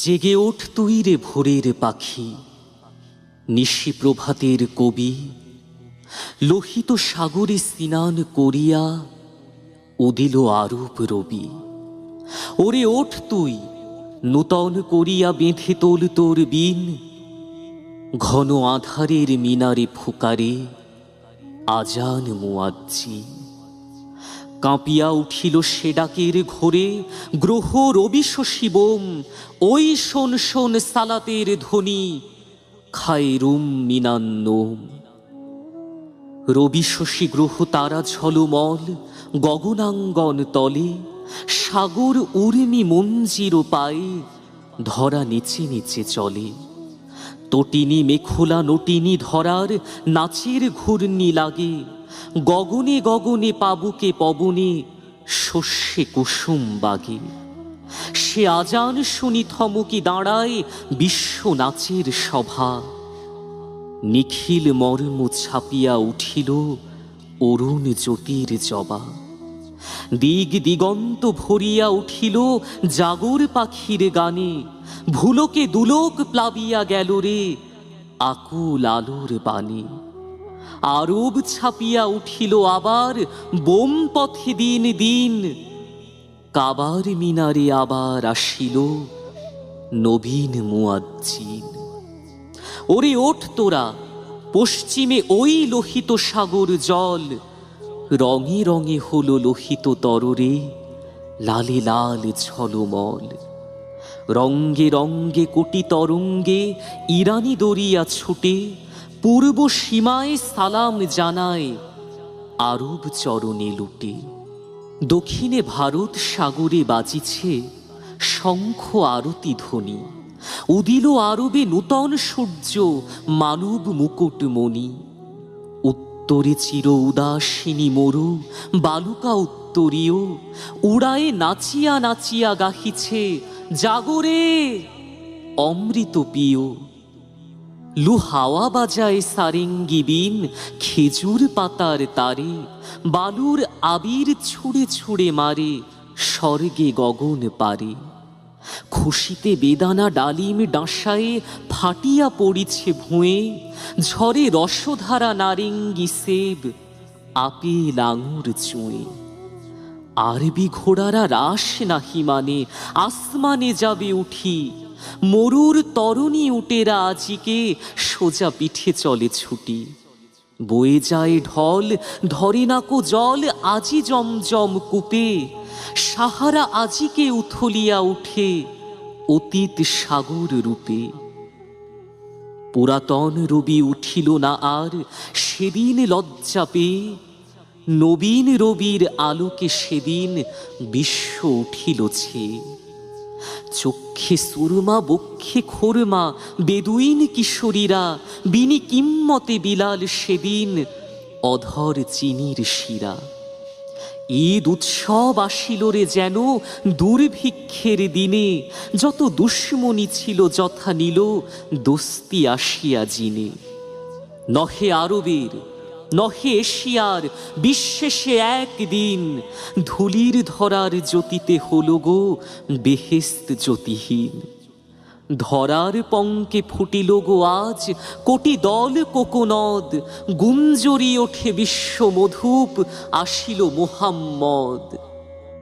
জেগে ওঠ তুই রে ভোরের পাখি, নিশি প্রভাতের কবি, লোহিত সাগরে স্নান করিয়া উদিল আরূপ রবি। ওরে ওঠ তুই, নূতন করিয়া বেঁধে তোল তোর বিন, ঘন আধারের মিনারে ফুকারে আজান মুয়াজ্জিন। কাঁপিয়া উঠিল সে ডাকের ঘোরে, গ্রহ রবি শিবম, ওই শোন শোন সালাতের ধ্বনি, খায়রুম মিনান্নোম। রবি শশী গ্রহ তারা ঝলমল, গগনাঙ্গন তলে, সাগর উর্মি মঞ্জির পায়ে, ধরা নিচে নিচে চলে। তটিনী মেখোলা নটিনী ধরার নাচের ঘূর্ণি লাগে, গগনে গগনে পাবুকে পবনে শস্যে কুসুম বাগে। সে আজান শুনি থমকি দাঁড়ায় বিশ্ব নাচের সভা, নিখিল মর্ম ছাপিয়া উঠিল অরুণ জ্যোতির জবা। দিগ দিগন্ত ভরিয়া উঠিল জাগর পাখির গানে, ভুলোকে দুলোক প্লাবিয়া গেল রে আকুল আলোর বাণী। আরব ছাপিয়া উঠিল আবার বোম পথে দিন দিন, কাবার মিনারে আবার আসিল নবীন মুয়াজ্জিন। ওরে ওঠ তোরা, পশ্চিমে ওই লোহিত সাগর জল, রঙে রঙে হলো লোহিত তররে লালে লাল ঝলমল। রঙ্গে রঙ্গে কোটি তরঙ্গে ইরানি দরিয়া ছুটে, পূর্ব সীমায় সালাম জানায় আরব চরণে লুটে। দক্ষিণে ভারত সাগরে বাজিছে শঙ্খ আরতি ধ্বনি, উদিল আরবে নূতন সূর্য মানব মুকুটমণি। উত্তরে চির উদাসিনী মরু বালুকা উত্তরীয়, উড়ায়ে নাচিয়া নাচিয়া গাহিছে জাগরে অমৃত পিয়। লু হাওয়া বাজায় সারেঙ্গি বিন, খেজুর পাতার তারে, বালুর আবির ছুঁড়ে ছুঁড়ে মারে স্বর্গে গগন পারে। খুশিতে বেদানা ডালিম ডাঁসায়ে ফাটিয়া পড়িছে ভুঁয়ে, ঝরে রসধারা নারেঙ্গি সেব আপেল আঙুর চুঁয়ে। আরবি ঘোড়ারা রাস নাহি মানে আসমানে যাবে উঠি, মরুর তরুণী উটেরা আজিকে সোজা পিঠে চলে ছুটি। বয়ে যায় ঢল ধরে নাকো জল আজি জমজম কূপে, সাহারা আজিকে উথলিয়া উঠে অতীত সাগর রূপে। পুরাতন রবি উঠিল না আর সেদিন লজ্জা পেয়ে, নবীন রবির আলোকে সেদিন বিশ্ব উঠিল ছেয়ে। চক্ষে সুরমা বক্ষে খোরমা বেদুইন কিশোরীরা, বিনি কিম্মতে বিলাল সেদিন অধর চিনির শিরা। ঈদ উৎসব আসিল রে যেন দুর্ভিক্ষের দিনে, যত দুশ্মনী ছিল যথা নিল দোস্তি আসিয়া জিনে। নহে আরবের নহে এশিয়ার বিশ্বেষে একদিন, ধুলির ধরার জ্যোতিতে হল গো বেহেস্ত জ্যোতিহীন। ধরার পঙ্কে ফুটিল গো আজ কোটি দল কোকনদ, গুঞ্জরি ওঠে বিশ্ব মধুপ আসিল মুহাম্মদ।